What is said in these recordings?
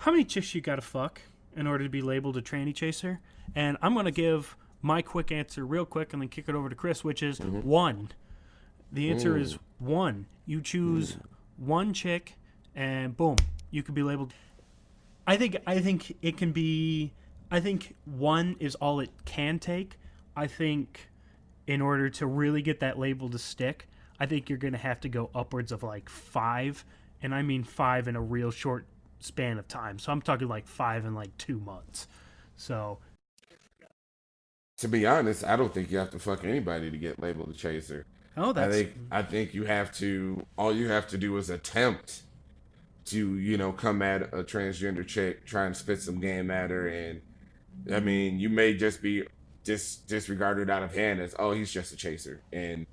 how many chicks you gotta fuck in order to be labeled a tranny chaser? And I'm gonna give my quick answer real quick and then kick it over to Chris, which is one. The answer is one. You choose one chick, and boom, you could be labeled. I think it can be. I think one is all it can take. I think in order to really get that label to stick, I think you're going to have to go upwards of like five, and I mean five in a real short span of time. So I'm talking like five in like 2 months. So To be honest, I don't think you have to fuck anybody to get labeled a chaser. oh, that's I think you have to. All you have to do is attempt to come at a transgender chick, try and spit some game at her, and I mean you may just be disregarded out of hand as, oh, he's just a chaser, and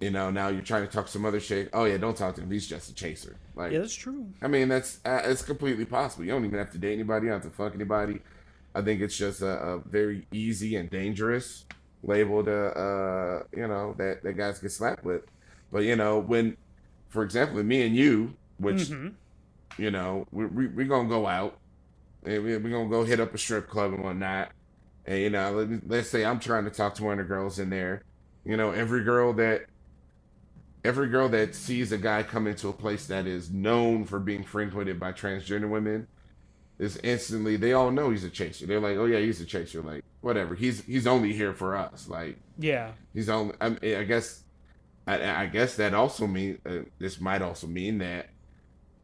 now you're trying to talk to some other chick. Oh yeah, don't talk to him. He's just a chaser. yeah, Like, that's true. I mean, that's it's completely possible. You don't even have to date anybody. You don't have to fuck anybody. I think it's just a very easy and dangerous label to that guys get slapped with. But when, for example, with me and you, which we gonna go out and we gonna go hit up a strip club and whatnot, and let's say I'm trying to talk to one of the girls in there. Every girl that sees a guy come into a place that is known for being frequented by transgender women is instantly, they all know he's a chaser. They're like, oh yeah, he's a chaser. Like, whatever. He's only here for us. Like, Yeah. he's only. I guess. I guess that also mean this might also mean that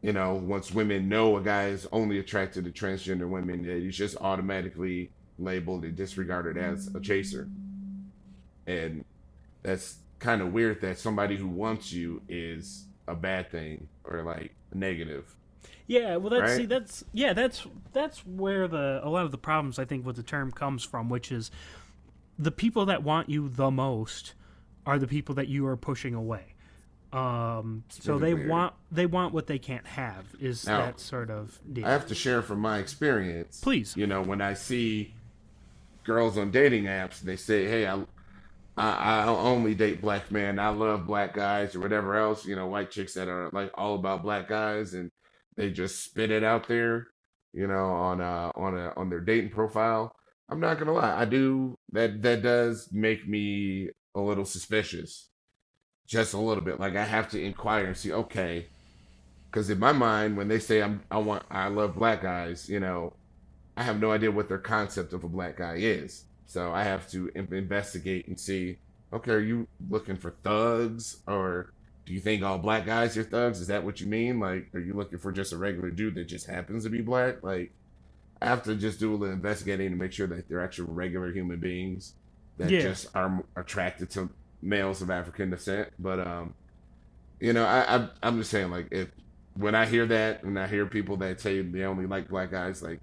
once women know a guy is only attracted to transgender women, that he's just automatically labeled and disregarded as a chaser, and that's kind of weird that somebody who wants you is a bad thing or like negative, Yeah, well, that's see, right? that's where a lot of the problems I think with the term comes from, which is the people that want you the most are the people that you are pushing away. It's So really weird. they want what they can't have is Now, that sort of I deal. have to share from my experience. Please. When I see girls on dating apps, they say, "Hey, I only date black men. I love black guys," or whatever else. White chicks that are like all about black guys, and they just spit it out there. On their dating profile. I'm not gonna lie, I do that. That does make me a little suspicious, just a little bit. Like, I have to inquire and see, okay, because in my mind, when they say I love black guys, I have no idea what their concept of a black guy is. So I have to investigate and see, okay, are you looking for thugs, or do you think all black guys are thugs? Is that what you mean? Like, are you looking for just a regular dude that just happens to be black? Like, I have to just do a little investigating to make sure that they're actual regular human beings that Yeah. just are attracted to males of African descent. But I'm just saying, like, if when I hear that and I hear people that say they only like black guys, like,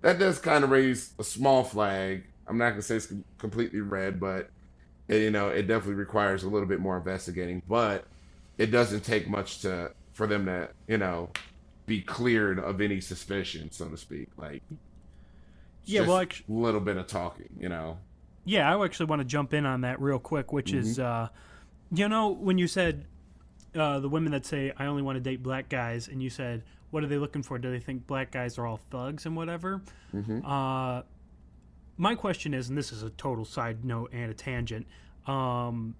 that does kind of raise a small flag. I'm not gonna say it's completely red, but it definitely requires a little bit more investigating. But it doesn't take much to for them to be cleared of any suspicion, so to speak. Like, it's Yeah, well, just a little bit of talking. yeah, I actually want to jump in on that real quick, which Hmm. is, when you said the women that say I only want to date black guys, and you said what are they looking for? Do they think black guys are all thugs and whatever? Hmm. Uh, my question is, and this is a total side note and a tangent, um,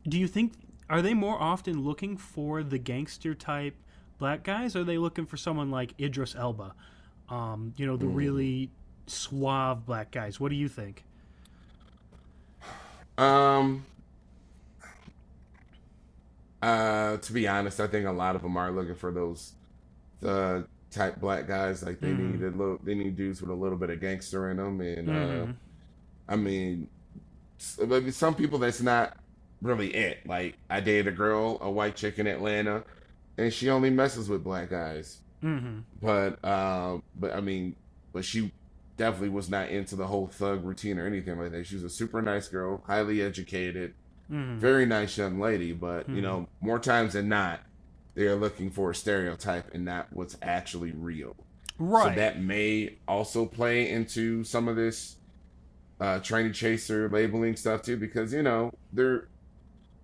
do you think are they more often looking for the gangster type black guys, or are they looking for someone like Idris Elba? The really suave black guys. What do you think? Um. To be honest, I think a lot of them are looking for those type black guys. Like, Mm-hmm. they need dudes with a little bit of gangster in them, and Mm-hmm. I mean, maybe some people that's not really it. Like, I dated a girl, a white chick in Atlanta, and she only messes with black guys. Mm-hmm. But I mean, but she definitely was not into the whole thug routine or anything like that. She was a super nice girl, highly educated, Mm-hmm. very nice young lady. But Mm-hmm. more times than not, they are looking for a stereotype and not what's actually real. So Right. that may also play into some of this trainee chaser labeling stuff too, because they're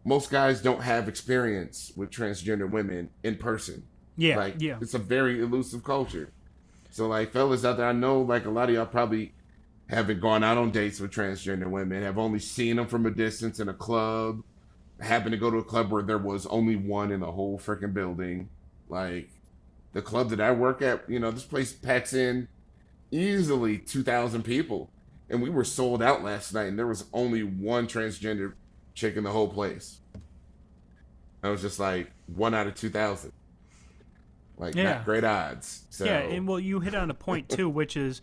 most guys don't have experience with transgender women in person. Yeah. Like, Yeah. it's a very elusive culture. So like fellas out there, I know like a lot of y'all probably haven't gone out on dates with transgender women, have only seen them from a distance in a club, happened to go to a club where there was only one in the whole freaking building. Like the club that I work at, this place packs in easily 2,000 people. And we were sold out last night and there was only one transgender chick in the whole place. I was just like 1 out of 2,000. Like Yeah. not great odds. So Yeah, and well, you hit on a point too, which is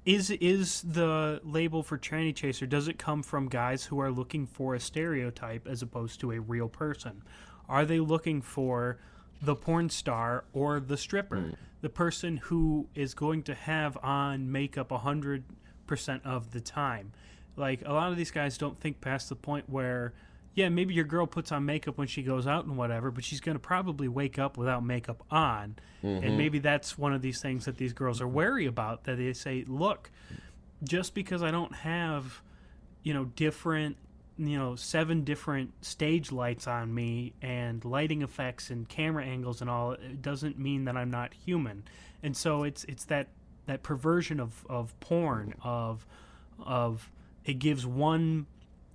the label for tranny chaser, does it come from guys who are looking for a stereotype as opposed to a real person? Are they looking for the porn star or the stripper, the person who is going to have on makeup 100% of the time? Like, a lot of these guys don't think past the point where, yeah, maybe your girl puts on makeup when she goes out and whatever, but she's going to probably wake up without makeup on. And maybe that's one of these things that these girls are wary about, that they say, look, just because I don't have, different, 7 different stage lights on me and lighting effects and camera angles and all, it doesn't mean that I'm not human. And so it's that perversion of porn, of it gives one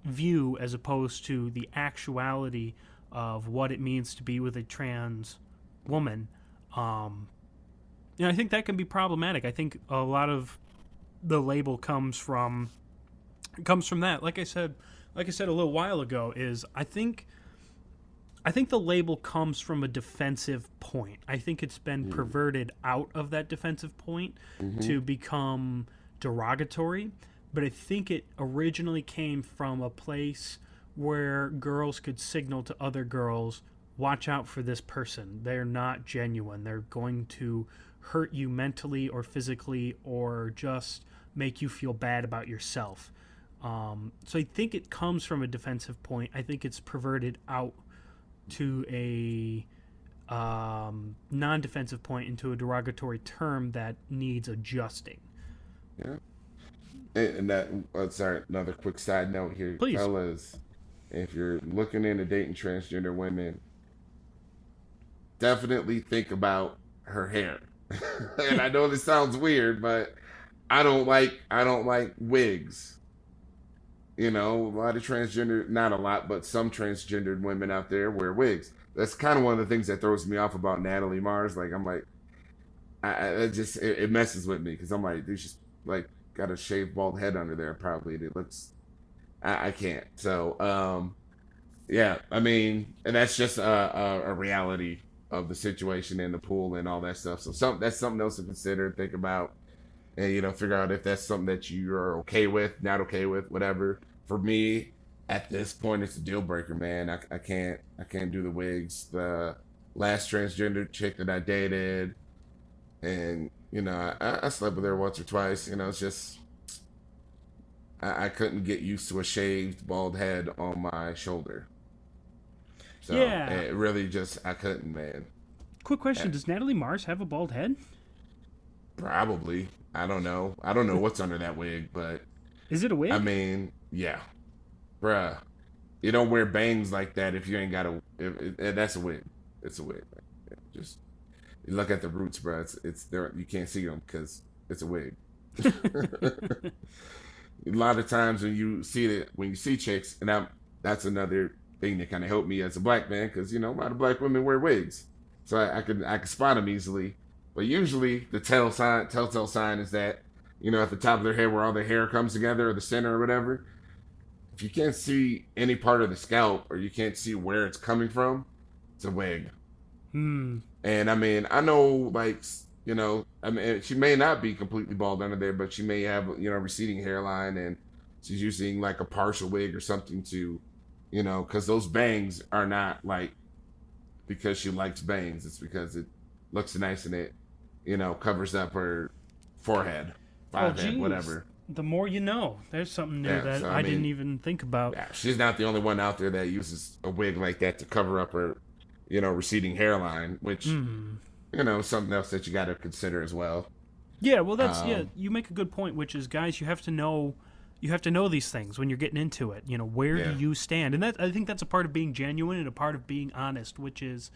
view as opposed to the actuality of what it means to be with a trans woman. I think that can be problematic. I think a lot of the label comes from that. Like I said a little while ago, is I think the label comes from a defensive point. I think it's been perverted out of that defensive point to become derogatory. But I think it originally came from a place where girls could signal to other girls, watch out for this person. They're not genuine. They're going to hurt you mentally or physically or just make you feel bad about yourself. So I think it comes from a defensive point. I think it's perverted out to a non-defensive point, into a derogatory term that needs adjusting. Yeah. And that, sorry, another quick side note here, Please. Fellas. If you're looking into dating transgender women, definitely think about her hair. And I know this sounds weird, but I don't like wigs. A lot of transgender, not a lot, but some transgendered women out there wear wigs. That's kind of one of the things that throws me off about Natalie Mars. Like, I'm like, it messes with me, because I'm like, they just like got a shaved bald head under there. Probably it looks, I can't. So, yeah, I mean, and that's just a reality of the situation in the pool and all that stuff. So that's something else to consider, think about, and figure out if that's something that you're okay with, not okay with, whatever. For me, at this point, it's a deal breaker, man. I can't do the wigs. The last transgender chick that I dated, and I slept with her once or twice. It's just I couldn't get used to a shaved bald head on my shoulder. So Yeah. it really just, I couldn't, man. Quick question: does Natalie Mars have a bald head? Probably. I don't know what's under that wig, but Is it a wig? I mean, yeah, bruh. You don't wear bangs like that if you ain't got that's a wig. It's a wig. Man. Just you look at the roots, bruh. It's there. You can't see them because it's a wig. A lot of times when you see chicks, and that's another thing that kind of helped me as a black man, because a lot of black women wear wigs, so I can spot them easily. But usually the telltale sign is that at the top of their head where all their hair comes together, or the center or whatever. If you can't see any part of the scalp, or you can't see where it's coming from, it's a wig. And I mean, I know, like, I mean, she may not be completely bald under there, but she may have, receding hairline, and she's using like a partial wig or something to, because those bangs are not like because she likes bangs. It's because it looks nice and it, covers up her forehead, forehead, whatever. The more you know. There's something new that I didn't even think about. Yeah, she's not the only one out there that uses a wig like that to cover up her, receding hairline, which, something else that you got to consider as well. Yeah, well, you make a good point, which is, guys, you have to know these things when you're getting into it. Where do you stand? And I think that's a part of being genuine and a part of being honest, which is,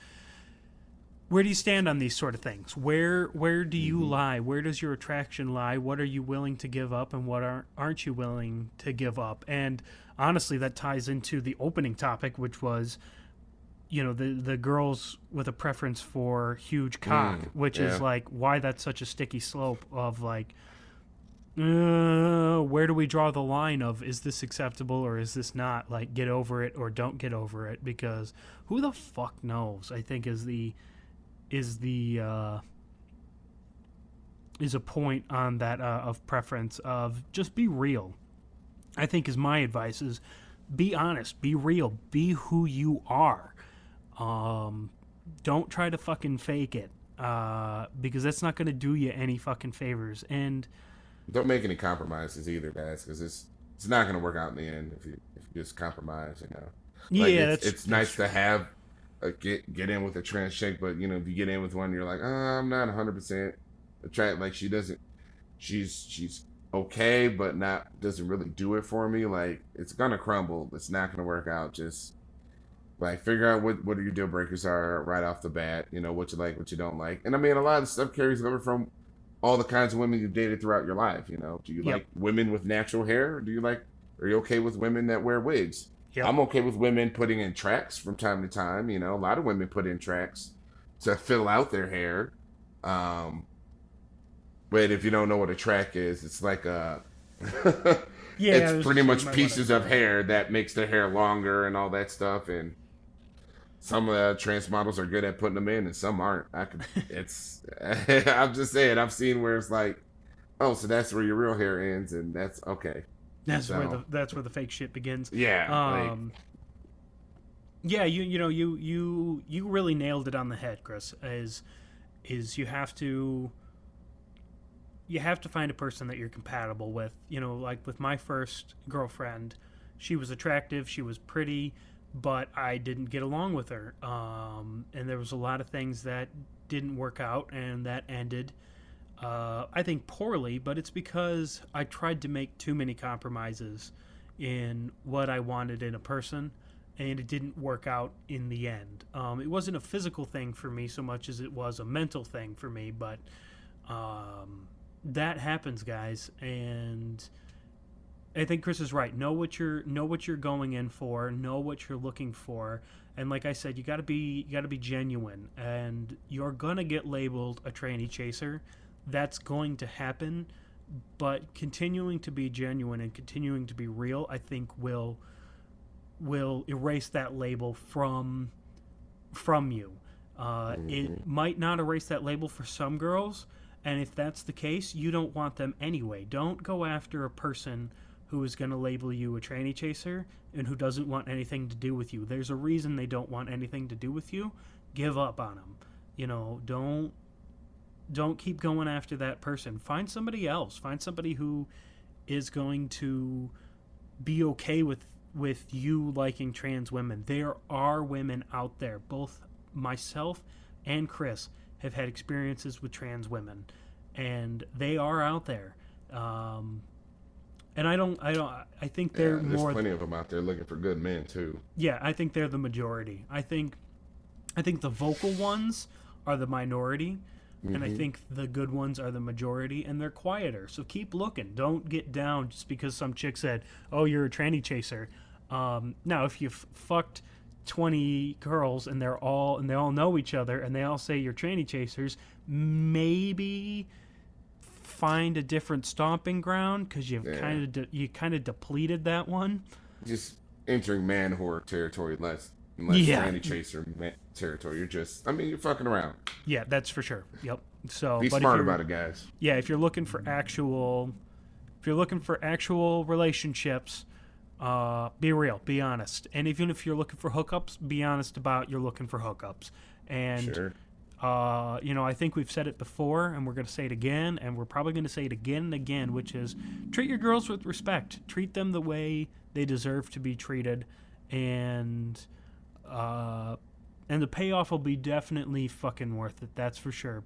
where do you stand on these sort of things? Where do you lie? Where does your attraction lie? What are you willing to give up, and what aren't you willing to give up? And honestly, that ties into the opening topic, which was, the girls with a preference for huge cock, which is like why that's such a sticky slope of like, where do we draw the line of, is this acceptable or is this not? Like, get over it or don't get over it, because who the fuck knows, I think is a point on that of preference of just be real. I think is my advice is be honest, be real, be who you are. Don't try to fucking fake it, because that's not going to do you any fucking favors. And don't make any compromises either, guys, because it's not going to work out in the end if you just compromise. Like, yeah, it's nice to have get in with a trans chick, but if you get in with one, you're like, I'm not 100% attracted. Like, she's okay, but doesn't really do it for me. Like, it's gonna crumble. It's not gonna work out. Just like figure out what your deal breakers are right off the bat. What you like, what you don't like. And I mean, a lot of stuff carries over from all the kinds of women you've dated throughout your life. Do you like women with natural hair? Or are you okay with women that wear wigs? Yep. I'm okay with women putting in tracks from time to time. A lot of women put in tracks to fill out their hair. But if you don't know what a track is, it's like it's pretty much pieces of hair that makes the hair longer and all that stuff. And some trans models are good at putting them in, and some aren't. I'm just saying, I've seen where it's like, oh, so that's where your real hair ends, and that's okay. That's where the fake shit begins. Yeah. You really nailed it on the head, Chris. Is you have to find a person that you're compatible with. Like with my first girlfriend, she was attractive, she was pretty, but I didn't get along with her. And there was a lot of things that didn't work out and that ended, I think, poorly, but it's because I tried to make too many compromises in what I wanted in a person, and it didn't work out in the end. It wasn't a physical thing for me so much as it was a mental thing for me, but that happens, guys, and I think Chris is right. Know what you're going in for, know what you're looking for, and like I said, you got to be genuine, and you're gonna get labeled a tranny chaser. That's going to happen, but continuing to be genuine and continuing to be real, I think will erase that label from you. It might not erase that label for some girls, and if that's the case, you don't want them anyway. Don't go after a person who is going to label you a tranny chaser and who doesn't want anything to do with you. There's a reason they don't want anything to do with you. Give up on them. Don't keep going after that person. Find somebody else. Find somebody who is going to be okay with you liking trans women. There are women out there. Both myself and Chris have had experiences with trans women, and they are out there. And I think there's plenty of them out there looking for good men too. Yeah, I think they're the majority. I think the vocal ones are the minority, and I think the good ones are the majority, and they're quieter. So keep looking. Don't get down just because some chick said, "Oh, you're a tranny chaser." Now, if you've fucked 20 girls and they all know each other and they all say you're tranny chasers, maybe find a different stomping ground because you kind of depleted that one. Just entering man whore territory, less tranny chaser territory. You're fucking around. Yeah, that's for sure. Yep. So be smart about it, guys. Yeah, if you're looking for actual relationships, be real, be honest. And even if you're looking for hookups, be honest about you're looking for hookups. And sure. I think we've said it before, and we're going to say it again, and we're probably going to say it again and again, which is treat your girls with respect. Treat them the way they deserve to be treated, and the payoff will be definitely fucking worth it. That's for sure.